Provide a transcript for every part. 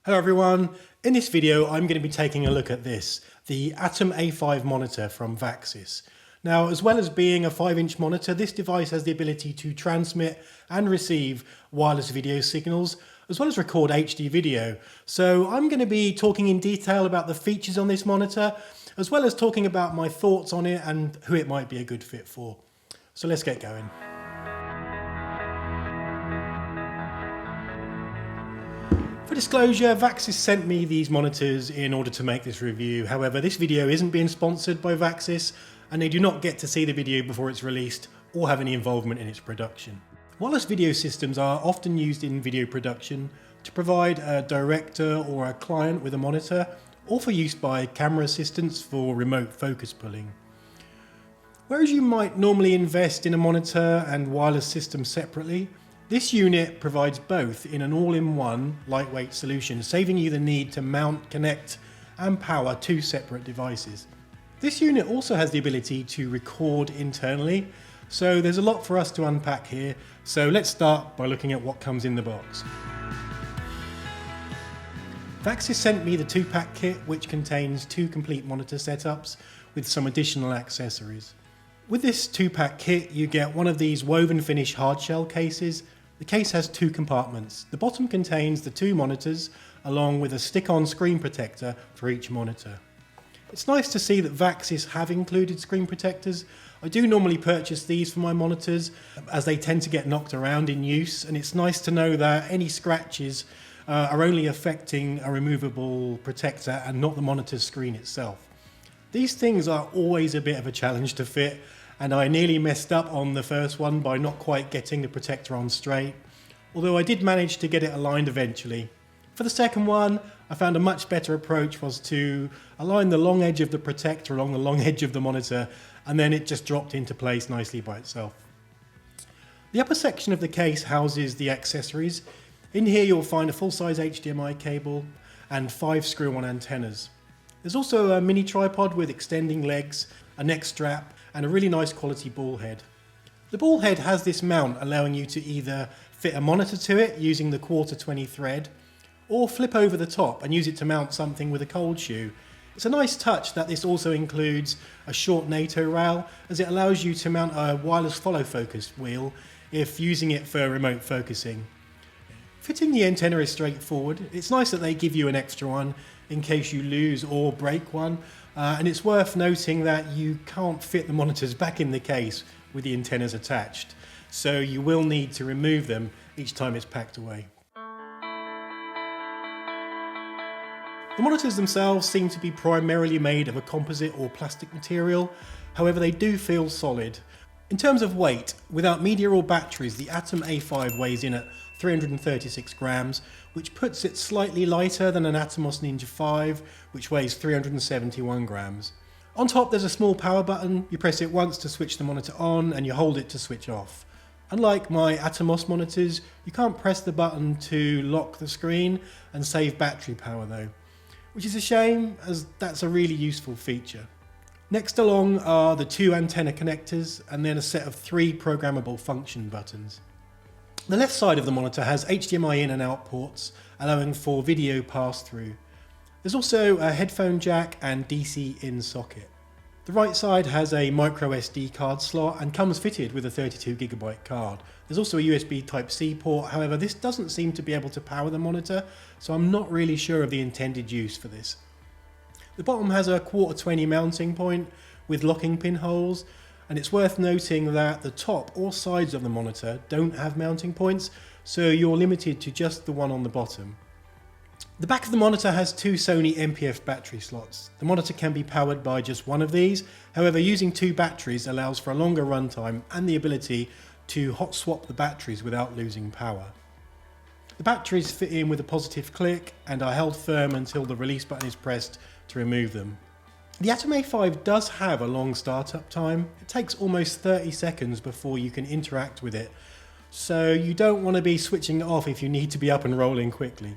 Hello everyone, in this video I'm going to be taking a look at this, the Atom A5 monitor from Vaxis. Now, as well as being a 5-inch monitor, this device has the ability to transmit and receive wireless video signals, as well as record HD video. So I'm going to be talking in detail about the features on this monitor, as well as talking about my thoughts on it and who it might be a good fit for. So let's get going. For disclosure, Vaxis sent me these monitors in order to make this review. However, this video isn't being sponsored by Vaxis, and they do not get to see the video before it's released or have any involvement in its production. Wireless video systems are often used in video production to provide a director or a client with a monitor, or for use by camera assistants for remote focus pulling. Whereas you might normally invest in a monitor and wireless system separately, this unit provides both in an all-in-one lightweight solution, saving you the need to mount, connect and power two separate devices. This unit also has the ability to record internally, so there's a lot for us to unpack here. So let's start by looking at what comes in the box. Vaxis sent me the 2-pack kit, which contains 2 complete monitor setups with some additional accessories. With this 2-pack kit, you get one of these woven finish hardshell cases. The case has 2 compartments. The bottom contains the 2 monitors, along with a stick-on screen protector for each monitor. It's nice to see that Vaxis have included screen protectors. I do normally purchase these for my monitors, as they tend to get knocked around in use, and it's nice to know that any scratches are only affecting a removable protector and not the monitor's screen itself. These things are always a bit of a challenge to fit, and I nearly messed up on the first one by not quite getting the protector on straight, although I did manage to get it aligned eventually. For the second one, I found a much better approach was to align the long edge of the protector along the long edge of the monitor, and then it just dropped into place nicely by itself. The upper section of the case houses the accessories. In here you'll find a full-size HDMI cable and 5 screw-on antennas. There's also a mini tripod with extending legs, a neck strap and a really nice quality ball head. The ball head has this mount allowing you to either fit a monitor to it using the 1/4-20 thread, or flip over the top and use it to mount something with a cold shoe. It's a nice touch that this also includes a short NATO rail, as it allows you to mount a wireless follow focus wheel if using it for remote focusing. Fitting the antenna is straightforward. It's nice that they give you an extra one in case you lose or break one, and it's worth noting that you can't fit the monitors back in the case with the antennas attached, so you will need to remove them each time it's packed away. The monitors themselves seem to be primarily made of a composite or plastic material, however they do feel solid. In terms of weight, without media or batteries, the Atom A5 weighs in at 336 grams, which puts it slightly lighter than an Atomos Ninja 5, which weighs 371 grams. On top there's a small power button. You press it once to switch the monitor on and you hold it to switch off. Unlike my Atomos monitors, you can't press the button to lock the screen and save battery power though, which is a shame, as that's a really useful feature. Next along are the 2 antenna connectors and then a set of 3 programmable function buttons. The left side of the monitor has HDMI in and out ports, allowing for video pass-through. There's also a headphone jack and DC in socket. The right side has a micro SD card slot and comes fitted with a 32GB card. There's also a USB Type-C port, however this doesn't seem to be able to power the monitor, so I'm not really sure of the intended use for this. The bottom has a 1/4-20 mounting point with locking pin holes, and it's worth noting that the top or sides of the monitor don't have mounting points, so you're limited to just the one on the bottom. The back of the monitor has 2 Sony NP-F battery slots. The monitor can be powered by just one of these, however using 2 batteries allows for a longer runtime and the ability to hot swap the batteries without losing power. The batteries fit in with a positive click and are held firm until the release button is pressed to remove them. The Atom A5 does have a long startup time. It takes almost 30 seconds before you can interact with it, so you don't want to be switching it off if you need to be up and rolling quickly.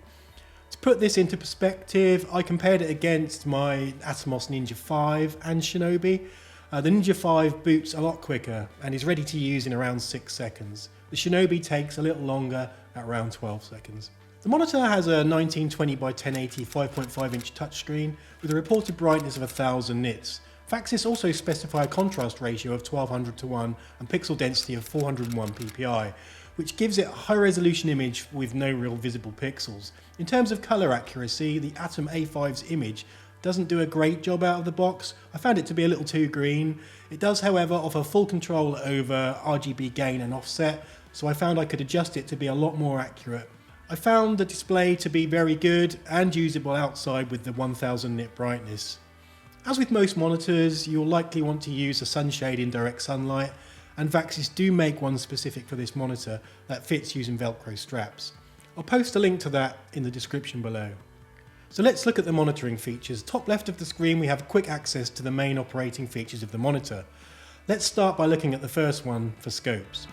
To put this into perspective, I compared it against my Atomos Ninja 5 and Shinobi. The Ninja 5 boots a lot quicker and is ready to use in around 6 seconds. The Shinobi takes a little longer at around 12 seconds. The The monitor has a 1920 by 1080 5.5 inch touchscreen with a reported brightness of 1000 nits. Vaxis also specify a contrast ratio of 1200:1 and pixel density of 401 ppi, which gives it a high resolution image with no real visible pixels. In terms of colour accuracy, the Atom A5's image doesn't do a great job out of the box. I found it to be a little too green. It does, however, offer full control over RGB gain and offset, so I found I could adjust it to be a lot more accurate. I found the display to be very good and usable outside with the 1000 nit brightness. As with most monitors, you'll likely want to use a sunshade in direct sunlight, and Vaxis do make one specific for this monitor that fits using Velcro straps. I'll post a link to that in the description below. So let's look at the monitoring features. Top left of the screen we have quick access to the main operating features of the monitor. Let's start by looking at the first one for scopes.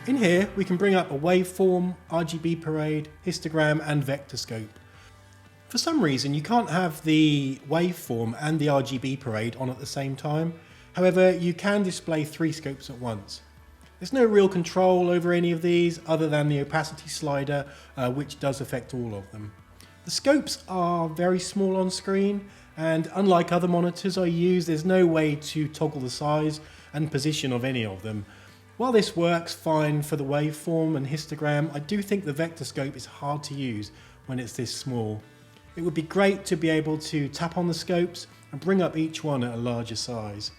In here we can bring up a waveform, RGB parade, histogram and vector scope. For some reason you can't have the waveform and the RGB parade on at the same time. However, you can display 3 scopes at once. There's no real control over any of these other than the opacity slider, which does affect all of them. The scopes are very small on screen, and unlike other monitors I use, there's no way to toggle the size and position of any of them. While this works fine for the waveform and histogram, I do think the vector scope is hard to use when it's this small. It would be great to be able to tap on the scopes and bring up each one at a larger size.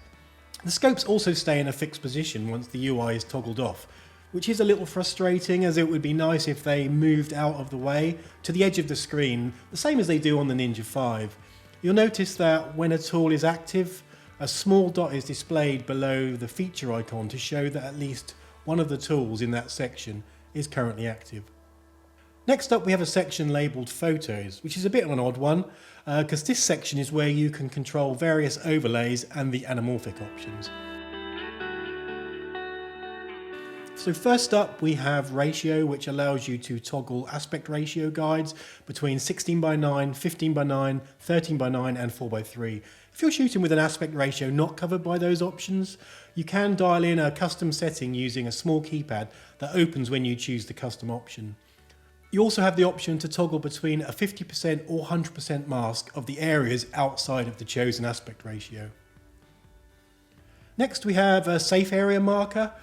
The scopes also stay in a fixed position once the UI is toggled off, which is a little frustrating, as it would be nice if they moved out of the way to the edge of the screen, the same as they do on the Ninja 5. You'll notice that when a tool is active, a small dot is displayed below the feature icon to show that at least one of the tools in that section is currently active. Next up we have a section labelled Photos, which is a bit of an odd one because this section is where you can control various overlays and the anamorphic options. So first up we have ratio, which allows you to toggle aspect ratio guides between 16:9, 15:9, 13:9 and 4:3. If you're shooting with an aspect ratio not covered by those options, you can dial in a custom setting using a small keypad that opens when you choose the custom option. You also have the option to toggle between a 50% or 100% mask of the areas outside of the chosen aspect ratio. Next we have a safe area marker.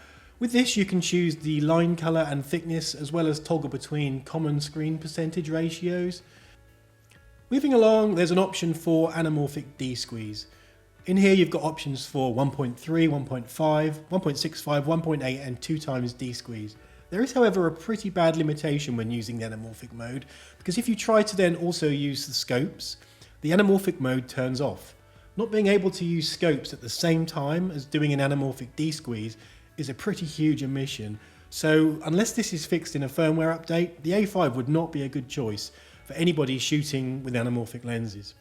With this you can choose the line colour and thickness, as well as toggle between common screen percentage ratios. Moving along, there's an option for anamorphic D-squeeze. In here you've got options for 1.3, 1.5, 1.65, 1.8 and 2 times D-squeeze. There is, however, a pretty bad limitation when using the anamorphic mode, because if you try to then also use the scopes, the anamorphic mode turns off. Not being able to use scopes at the same time as doing an anamorphic D-squeeze is a pretty huge omission, so unless this is fixed in a firmware update, the A5 would not be a good choice for anybody shooting with anamorphic lenses.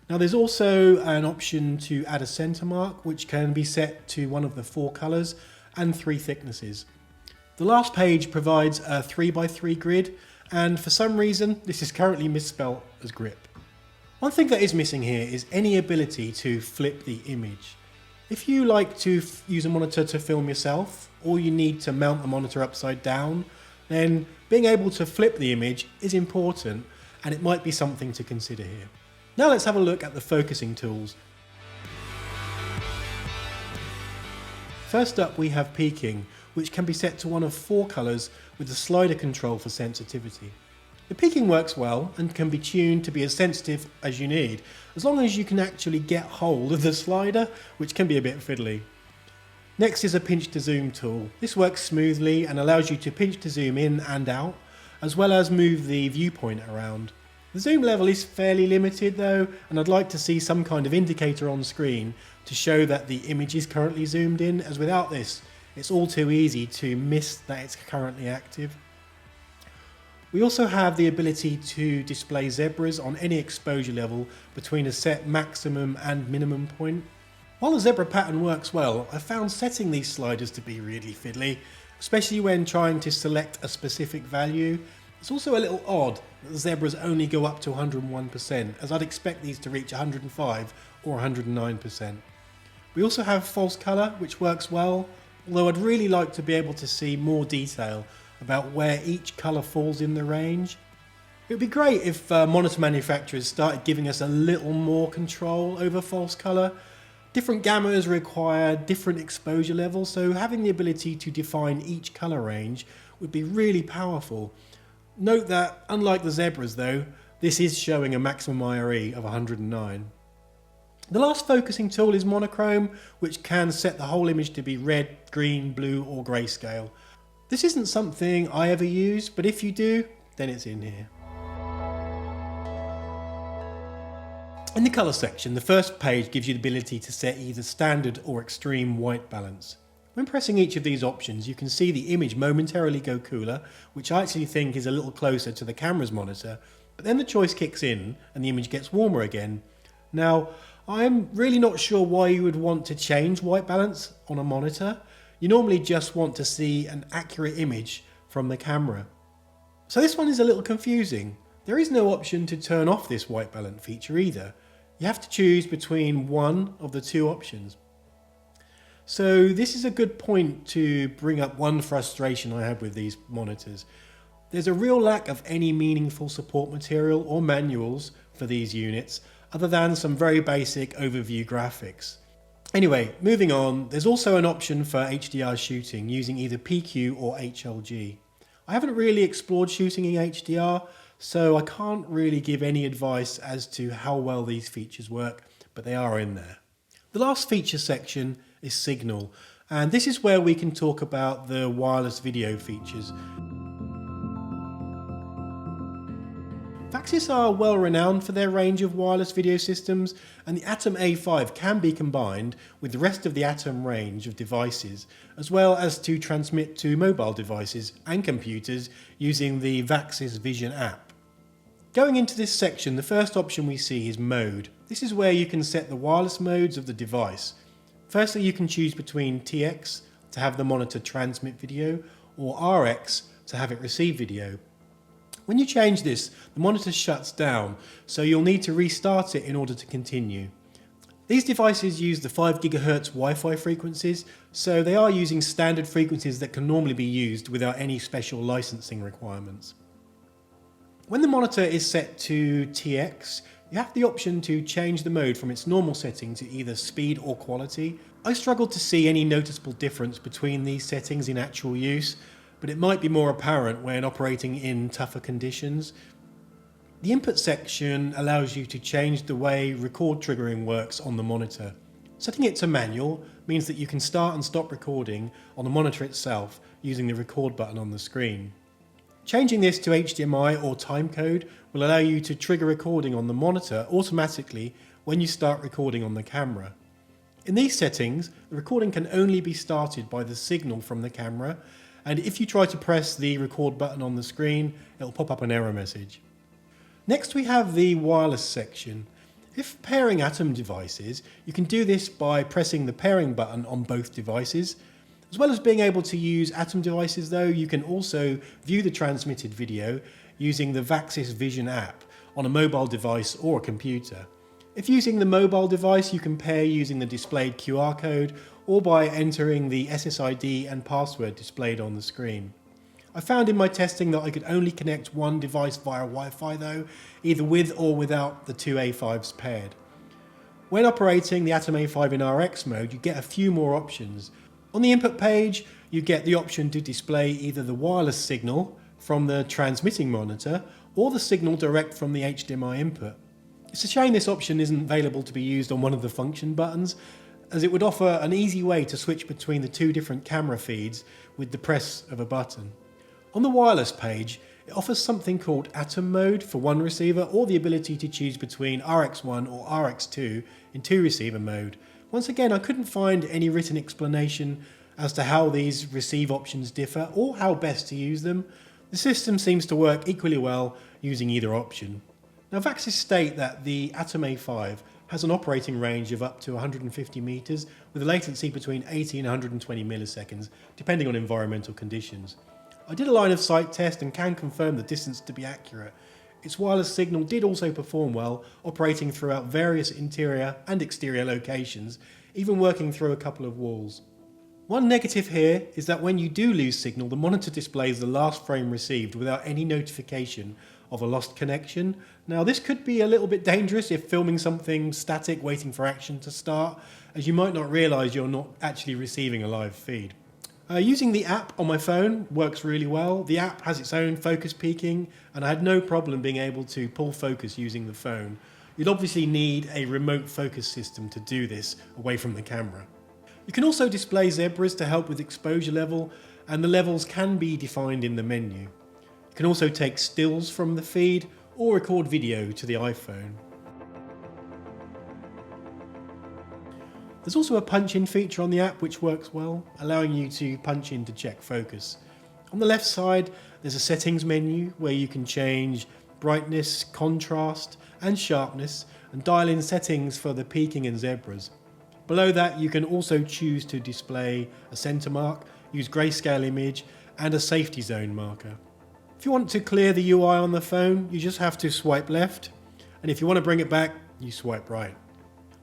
Now there's also an option to add a center mark, which can be set to one of the 4 colours and 3 thicknesses. The last page provides a 3x3 grid, and for some reason this is currently misspelt as grip. One thing that is missing here is any ability to flip the image. If you like to use a monitor to film yourself, or you need to mount the monitor upside down, then being able to flip the image is important, and it might be something to consider here. Now let's have a look at the focusing tools. First up we have peaking, which can be set to one of 4 colours with the slider control for sensitivity. The peaking works well and can be tuned to be as sensitive as you need, as long as you can actually get hold of the slider, which can be a bit fiddly. Next is a pinch to zoom tool. This works smoothly and allows you to pinch to zoom in and out, as well as move the viewpoint around. The zoom level is fairly limited though, and I'd like to see some kind of indicator on screen to show that the image is currently zoomed in, as without this, it's all too easy to miss that it's currently active. We also have the ability to display zebras on any exposure level between a set maximum and minimum point. While the zebra pattern works well, I found setting these sliders to be really fiddly, especially when trying to select a specific value. It's also a little odd that the zebras only go up to 101%, as I'd expect these to reach 105 or 109%. We also have false colour, which works well, although I'd really like to be able to see more detail about where each colour falls in the range. It would be great if monitor manufacturers started giving us a little more control over false colour. Different gammas require different exposure levels, so having the ability to define each colour range would be really powerful. Note that, unlike the Zebras though, this is showing a maximum IRE of 109. The last focusing tool is monochrome, which can set the whole image to be red, green, blue or grayscale. This isn't something I ever use, but if you do, then it's in here. In the colour section, the first page gives you the ability to set either standard or extreme white balance. When pressing each of these options, you can see the image momentarily go cooler, which I actually think is a little closer to the camera's monitor, but then the choice kicks in and the image gets warmer again. Now, I'm really not sure why you would want to change white balance on a monitor. You normally just want to see an accurate image from the camera. So this one is a little confusing. There is no option to turn off this white balance feature either. You have to choose between one of the two options. So this is a good point to bring up one frustration I have with these monitors. There's a real lack of any meaningful support material or manuals for these units, other than some very basic overview graphics. Anyway, moving on, there's also an option for HDR shooting using either PQ or HLG. I haven't really explored shooting in HDR, so I can't really give any advice as to how well these features work, but they are in there. The last feature section is Signal, and this is where we can talk about the wireless video features. Vaxis are well renowned for their range of wireless video systems, and the Atom A5 can be combined with the rest of the Atom range of devices, as well as to transmit to mobile devices and computers using the Vaxis Vision app. Going into this section, the first option we see is Mode. This is where you can set the wireless modes of the device. Firstly, you can choose between TX to have the monitor transmit video, or RX to have it receive video. When you change this, the monitor shuts down, so you'll need to restart it in order to continue. These devices use the 5 GHz Wi-Fi frequencies, so they are using standard frequencies that can normally be used without any special licensing requirements. When the monitor is set to TX, you have the option to change the mode from its normal setting to either speed or quality. I struggled to see any noticeable difference between these settings in actual use, but it might be more apparent when operating in tougher conditions. The input section allows you to change the way record triggering works on the monitor. Setting it to manual means that you can start and stop recording on the monitor itself using the record button on the screen. Changing this to HDMI or timecode will allow you to trigger recording on the monitor automatically when you start recording on the camera. In these settings, the recording can only be started by the signal from the camera, and if you try to press the record button on the screen, it'll pop up an error message. Next we have the wireless section. If pairing Atom devices, you can do this by pressing the pairing button on both devices. As well as being able to use Atom devices though, you can also view the transmitted video using the Vaxis Vision app on a mobile device or a computer. If using the mobile device, you can pair using the displayed QR code or by entering the SSID and password displayed on the screen. I found in my testing that I could only connect one device via Wi-Fi though, either with or without the two A5s paired. When operating the Atom A5 in RX mode, you get a few more options. On the input page, you get the option to display either the wireless signal from the transmitting monitor or the signal direct from the HDMI input. It's a shame this option isn't available to be used on one of the function buttons, as it would offer an easy way to switch between the two different camera feeds with the press of a button. On the wireless page, it offers something called Atom mode for one receiver, or the ability to choose between RX1 or RX2 in two receiver mode. Once again, I couldn't find any written explanation as to how these receive options differ or how best to use them. The system seems to work equally well using either option. Now, Vaxis state that the Atom A5 has an operating range of up to 150 meters with a latency between 80 and 120 milliseconds, depending on environmental conditions. I did a line of sight test and can confirm the distance to be accurate. Its wireless signal did also perform well, operating throughout various interior and exterior locations, even working through a couple of walls. One negative here is that when you do lose signal, the monitor displays the last frame received without any notification of a lost connection. Now this could be a little bit dangerous if filming something static waiting for action to start, as you might not realise you're not actually receiving a live feed. Using the app on my phone works really well. The app has its own focus peaking and I had no problem being able to pull focus using the phone. You'd obviously need a remote focus system to do this away from the camera. You can also display zebras to help with exposure level, and the levels can be defined in the menu. You can also take stills from the feed or record video to the iPhone. There's also a punch-in feature on the app which works well, allowing you to punch in to check focus. On the left side there's a settings menu where you can change brightness, contrast and sharpness and dial in settings for the peaking and zebras. Below that you can also choose to display a center mark, use grayscale image and a safety zone marker. If you want to clear the UI on the phone, you just have to swipe left, and if you want to bring it back, you swipe right.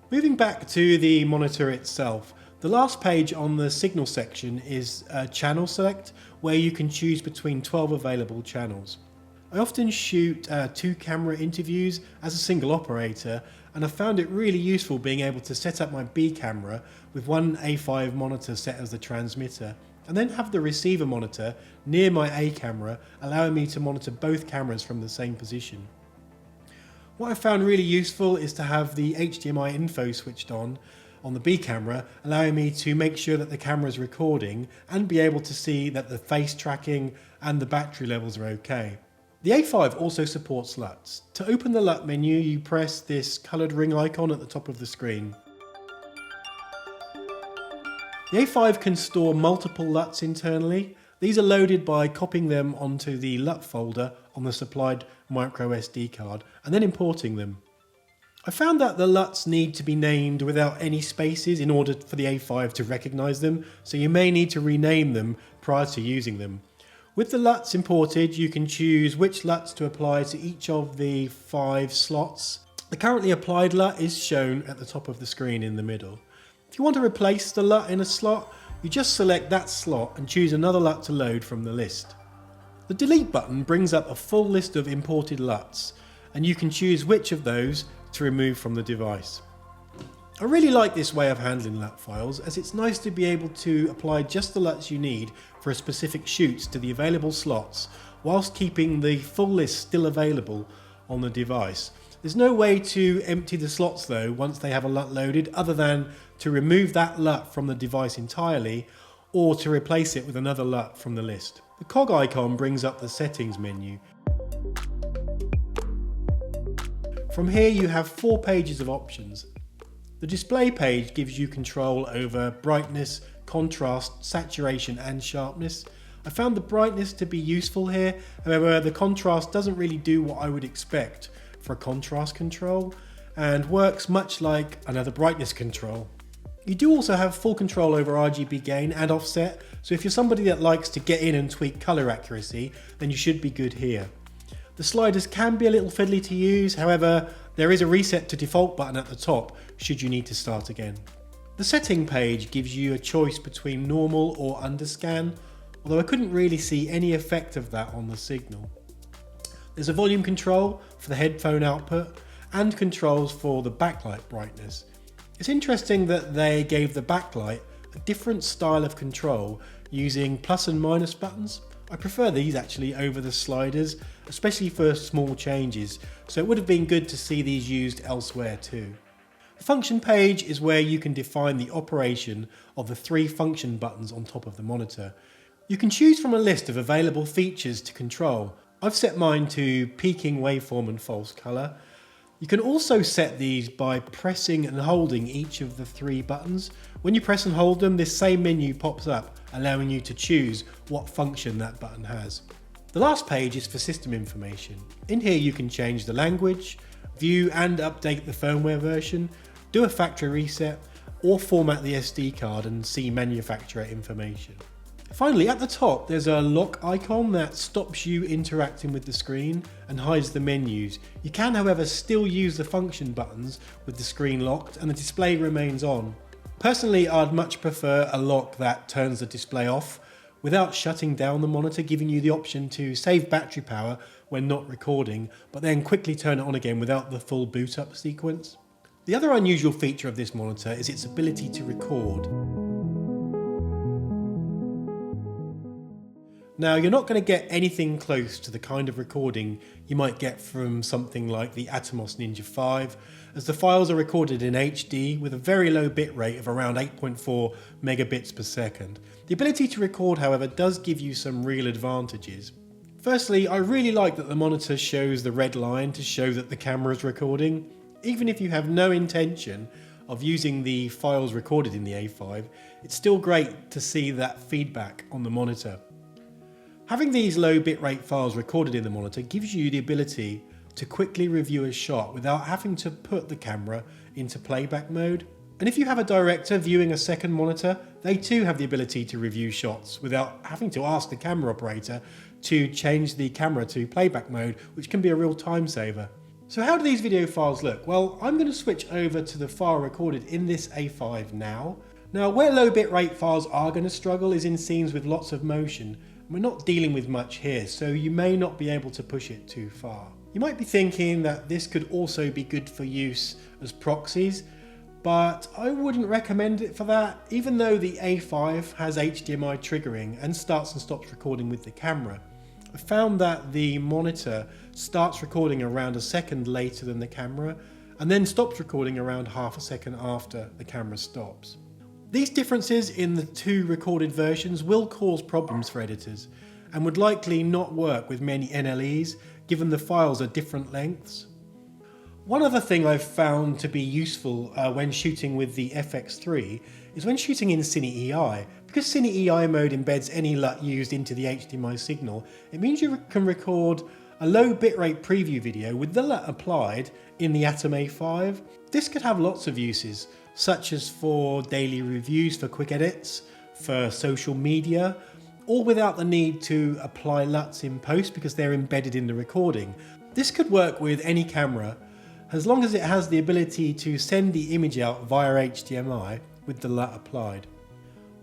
Moving back to the monitor itself, the last page on the signal section is a channel select where you can choose between 12 available channels. I often shoot 2 camera interviews as a single operator, and I found it really useful being able to set up my B camera with one A5 monitor set as the transmitter and then have the receiver monitor near my A camera, allowing me to monitor both cameras from the same position. What I found really useful is to have the HDMI info switched on the B camera, allowing me to make sure that the camera is recording and be able to see that the face tracking and the battery levels are okay. The A5 also supports LUTs. To open the LUT menu, you press this coloured ring icon at the top of the screen. The A5 can store multiple LUTs internally. These are loaded by copying them onto the LUT folder on the supplied micro SD card and then importing them. I found that the LUTs need to be named without any spaces in order for the A5 to recognise them, so you may need to rename them prior to using them. With the LUTs imported, you can choose which LUTs to apply to each of the 5 slots. The currently applied LUT is shown at the top of the screen in the middle. If you want to replace the LUT in a slot, you just select that slot and choose another LUT to load from the list. The delete button brings up a full list of imported LUTs, and you can choose which of those to remove from the device. I really like this way of handling LUT files, as it's nice to be able to apply just the LUTs you need for a specific shoot to the available slots whilst keeping the full list still available on the device. There's no way to empty the slots though once they have a LUT loaded, other than to remove that LUT from the device entirely or to replace it with another LUT from the list. The cog icon brings up the settings menu. From here you have 4 pages of options. The display page gives you control over brightness, contrast, saturation and sharpness. I found the brightness to be useful here, however the contrast doesn't really do what I would expect for a contrast control and works much like another brightness control. You do also have full control over RGB gain and offset, so if you're somebody that likes to get in and tweak colour accuracy, then you should be good here. The sliders can be a little fiddly to use, however there is a reset to default button at the top should you need to start again. The setting page gives you a choice between normal or underscan, although I couldn't really see any effect of that on the signal. There's a volume control for the headphone output and controls for the backlight brightness. It's interesting that they gave the backlight a different style of control using plus and minus buttons. I prefer these actually over the sliders, especially for small changes, so it would have been good to see these used elsewhere too. The function page is where you can define the operation of the 3 function buttons on top of the monitor. You can choose from a list of available features to control. I've set mine to peaking, waveform and false colour. You can also set these by pressing and holding each of the 3 buttons. When you press and hold them, this same menu pops up, allowing you to choose what function that button has. The last page is for system information. In here you can change the language, view and update the firmware version, do a factory reset, or format the SD card and see manufacturer information. Finally, at the top there's a lock icon that stops you interacting with the screen and hides the menus. You can, however, still use the function buttons with the screen locked and the display remains on. Personally, I'd much prefer a lock that turns the display off without shutting down the monitor, giving you the option to save battery power when not recording, but then quickly turn it on again without the full boot up sequence. The other unusual feature of this monitor is its ability to record. Now, you're not going to get anything close to the kind of recording you might get from something like the Atomos Ninja 5, as the files are recorded in HD with a very low bitrate of around 8.4 megabits per second. The ability to record, however, does give you some real advantages. Firstly, I really like that the monitor shows the red line to show that the camera is recording. Even if you have no intention of using the files recorded in the A5, it's still great to see that feedback on the monitor. Having these low bitrate files recorded in the monitor gives you the ability to quickly review a shot without having to put the camera into playback mode. And if you have a director viewing a second monitor, they too have the ability to review shots without having to ask the camera operator to change the camera to playback mode, which can be a real time saver. So how do these video files look? Well, I'm going to switch over to the file recorded in this A5 now. Now, where low bitrate files are going to struggle is in scenes with lots of motion. We're not dealing with much here, so you may not be able to push it too far. You might be thinking that this could also be good for use as proxies, but I wouldn't recommend it for that, even though the A5 has HDMI triggering and starts and stops recording with the camera. I found that the monitor starts recording around a second later than the camera, and then stops recording around half a second after the camera stops. These differences in the two recorded versions will cause problems for editors and would likely not work with many NLEs given the files are different lengths. One other thing I've found to be useful when shooting with the FX3 is when shooting in Cine EI. Because Cine EI mode embeds any LUT used into the HDMI signal, it means you can record a low bitrate preview video with the LUT applied in the Atom A5. This could have lots of uses, such as for daily reviews for quick edits, for social media, all without the need to apply LUTs in post because they're embedded in the recording. This could work with any camera as long as it has the ability to send the image out via HDMI with the LUT applied.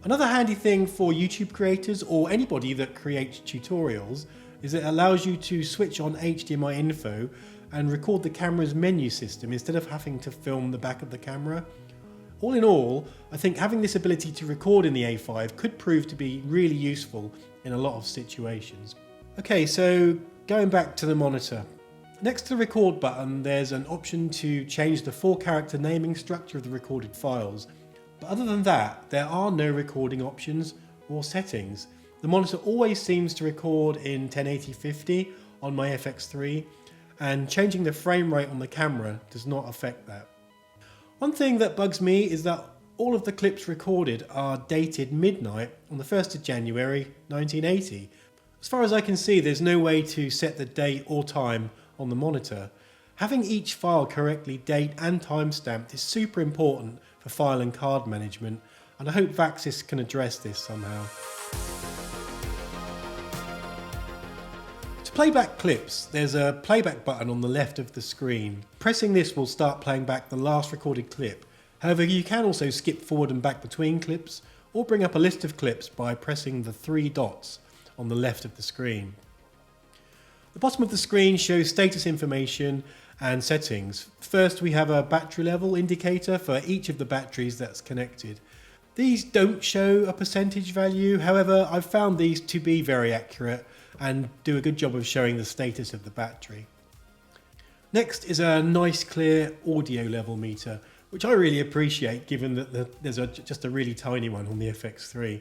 Another handy thing for YouTube creators or anybody that creates tutorials is it allows you to switch on HDMI info and record the camera's menu system instead of having to film the back of the camera. All in all, I think having this ability to record in the A5 could prove to be really useful in a lot of situations. Okay, so going back to the monitor. Next to the record button, there's an option to change the 4-character naming structure of the recorded files. But other than that, there are no recording options or settings. The monitor always seems to record in 1080-50 on my FX3, and changing the frame rate on the camera does not affect that. One thing that bugs me is that all of the clips recorded are dated midnight on the 1st of January 1980. As far as I can see, there's no way to set the date or time on the monitor. Having each file correctly date and time stamped is super important for file and card management, and I hope Vaxis can address this somehow. To playback clips, there's a playback button on the left of the screen. Pressing this will start playing back the last recorded clip. However, you can also skip forward and back between clips, or bring up a list of clips by pressing the 3 dots on the left of the screen. The bottom of the screen shows status information and settings. First, we have a battery level indicator for each of the batteries that's connected. These don't show a percentage value, however, I've found these to be very accurate and do a good job of showing the status of the battery. Next is a nice clear audio level meter, which I really appreciate given that there's just a really tiny one on the FX3.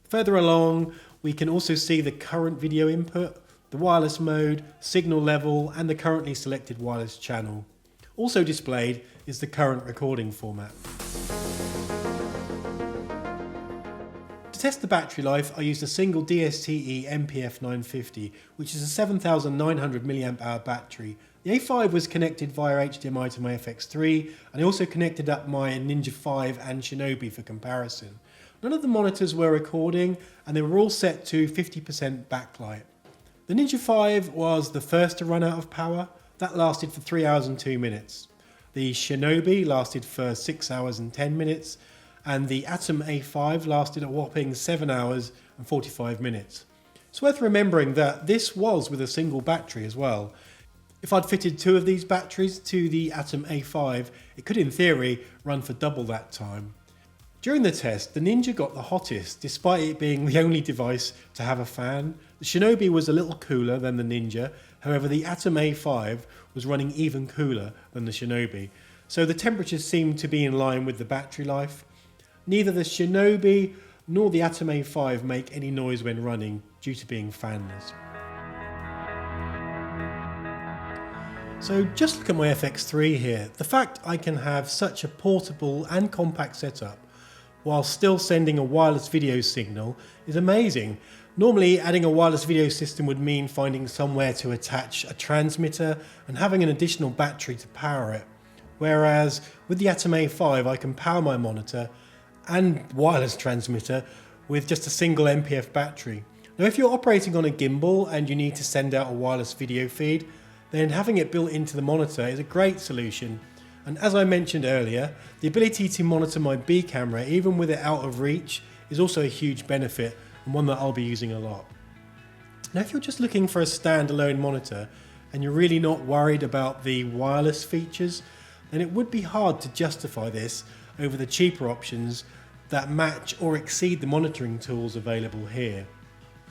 Further along, we can also see the current video input, the wireless mode, signal level, and the currently selected wireless channel. Also displayed is the current recording format. To test the battery life, I used a single DSTE MPF950, which is a 7900 mAh battery. The A5 was connected via HDMI to my FX3, and I also connected up my Ninja 5 and Shinobi for comparison. None of the monitors were recording, and they were all set to 50% backlight. The Ninja 5 was the first to run out of power. That lasted for 3 hours and 2 minutes. The Shinobi lasted for 6 hours and 10 minutes, and the Atom A5 lasted a whopping 7 hours and 45 minutes. It's worth remembering that this was with a single battery as well. If I'd fitted 2 of these batteries to the Atom A5, it could in theory run for double that time. During the test, the Ninja got the hottest, despite it being the only device to have a fan. The Shinobi was a little cooler than the Ninja, however the Atom A5 was running even cooler than the Shinobi, so the temperatures seemed to be in line with the battery life. Neither the Shinobi nor the Atom A5 make any noise when running due to being fanless. So just look at my FX3 here. The fact I can have such a portable and compact setup while still sending a wireless video signal is amazing. Normally adding a wireless video system would mean finding somewhere to attach a transmitter and having an additional battery to power it. Whereas with the Atom A5 I can power my monitor and wireless transmitter with just a single MPF battery. Now if you're operating on a gimbal and you need to send out a wireless video feed, then having it built into the monitor is a great solution. And as I mentioned earlier, the ability to monitor my B camera even with it out of reach is also a huge benefit and one that I'll be using a lot. Now if you're just looking for a standalone monitor and you're really not worried about the wireless features, then it would be hard to justify this over the cheaper options that match or exceed the monitoring tools available here.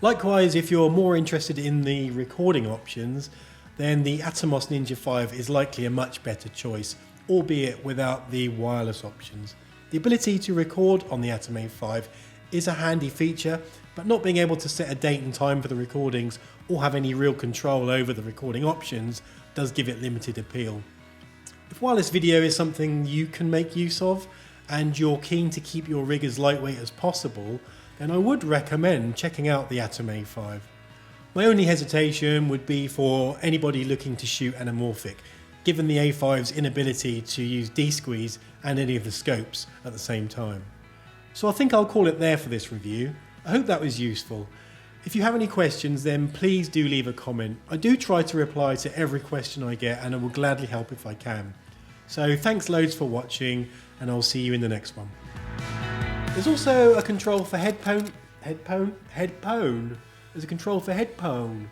Likewise, if you're more interested in the recording options, then the Atomos Ninja 5 is likely a much better choice, albeit without the wireless options. The ability to record on the Atom A5 is a handy feature, but not being able to set a date and time for the recordings or have any real control over the recording options does give it limited appeal. If wireless video is something you can make use of and you're keen to keep your rig as lightweight as possible, then I would recommend checking out the Atom A5. My only hesitation would be for anybody looking to shoot anamorphic, given the A5's inability to use D-Squeeze and any of the scopes at the same time. So I think I'll call it there for this review. I hope that was useful. If you have any questions, then please do leave a comment. I do try to reply to every question I get and I will gladly help if I can. So thanks loads for watching and I'll see you in the next one. There's also a control for headphone. There's a control for headphone.